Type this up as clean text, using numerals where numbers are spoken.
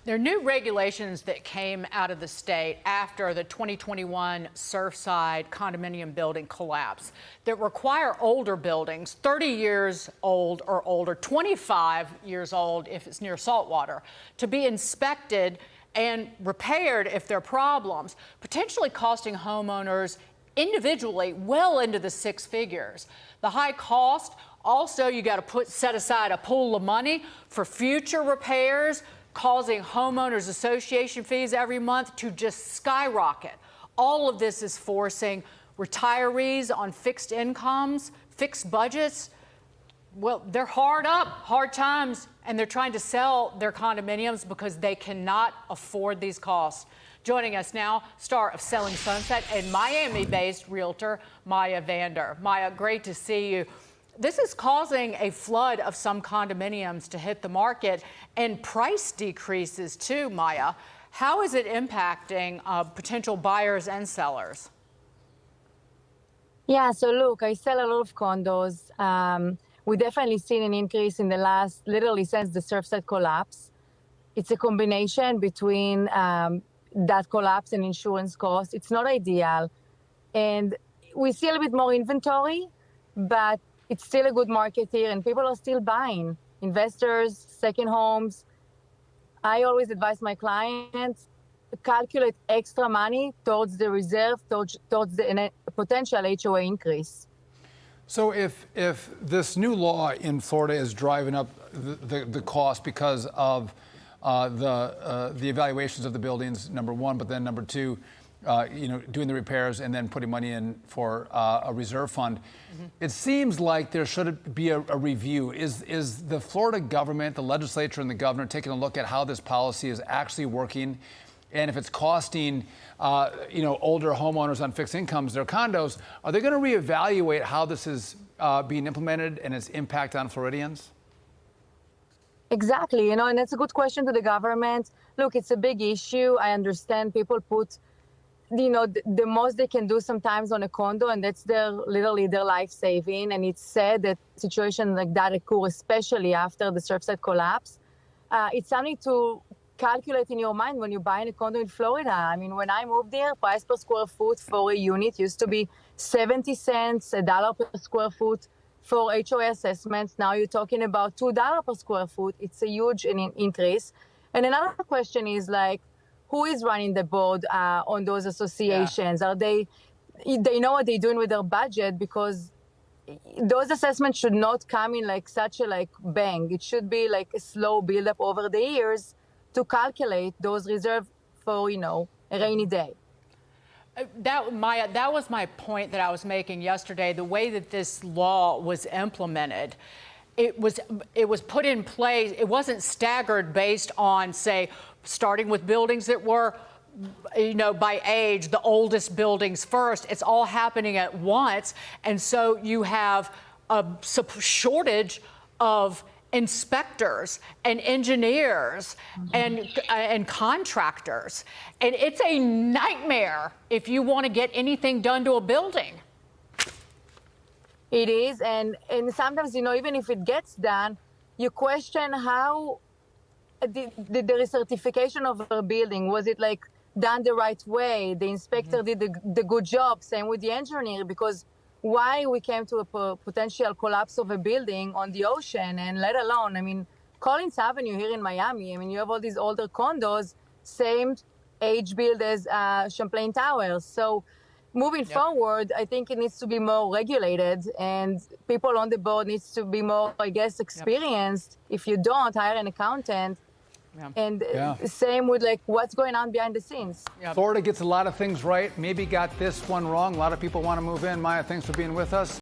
There are new regulations that came out of the state after the 2021 Surfside condominium building collapse that require older buildings, 30 years old or older, 25 years old if it's near saltwater, to be inspected and repaired if there are problems, potentially costing homeowners individually well into the six figures. The high cost, also you got to set aside a pool of money for future repairs, causing homeowners association fees every month to just skyrocket. All of this is forcing retirees on fixed incomes, fixed budgets. Well, they're hard times, and they're trying to sell their condominiums because they cannot afford these costs. Joining us now, star of Selling Sunset and Miami-based realtor Maya Vander. Maya, great to see you. This is causing a flood of some condominiums to hit the market and price decreases too, Maya. How is it impacting potential buyers and sellers? Yeah, so look, I sell a lot of condos. We definitely seen an increase in the last, literally since the Surfside collapse. It's a combination between that collapse and insurance costs. It's not ideal. And we see a little bit more inventory, but it's still a good market here and people are still buying. Investors, second homes. I always advise my clients to calculate extra money towards the reserve, towards the potential HOA increase. So if this new law in Florida is driving up the cost because of the evaluations of the buildings, number one, but then number two, doing the repairs and then putting money in for a reserve fund. It seems like there should be a review. Is the Florida government, the legislature and the governor taking a look at how this policy is actually working? And if it's costing, older homeowners on fixed incomes, their condos, are they going to reevaluate how this is being implemented and its impact on Floridians? Exactly, and that's a good question to the government. Look, it's a big issue. I understand people put the most they can do sometimes on a condo, and that's literally their life saving. And it's sad that situations like that occur, especially after the Surfside collapse. It's something to calculate in your mind when you're buying a condo in Florida. I mean, when I moved here, price per square foot for a unit used to be 70 cents, $1 per square foot for HOA assessments. Now you're talking about $2 per square foot. It's a huge increase. And another question is like, who is running the board on those associations? Yeah. They know what they're doing with their budget? Because those assessments should not come in like such a bang. It should be like a slow build-up over the years to calculate those reserves for, a rainy day. Maya, that was my point that I was making yesterday. The way that this law was implemented, it was put in place. It wasn't staggered based on, say, starting with buildings that were, by age, the oldest buildings first. It's all happening at once. And so you have a shortage of inspectors and engineers and contractors. And it's a nightmare if you want to get anything done to a building. It is, and sometimes, even if it gets done, you question how the recertification of a building, was it done the right way? The inspector did the good job, same with the engineer, because why we came to a potential collapse of a building on the ocean, and let alone, Collins Avenue here in Miami, you have all these older condos, same age build as Champlain Towers. So moving forward, I think it needs to be more regulated, and people on the board needs to be more, experienced. If you don't, hire an accountant. And same with what's going on behind the scenes. Florida gets a lot of things right, maybe got this one wrong. A lot of people want to move in. Maya, thanks for being with us.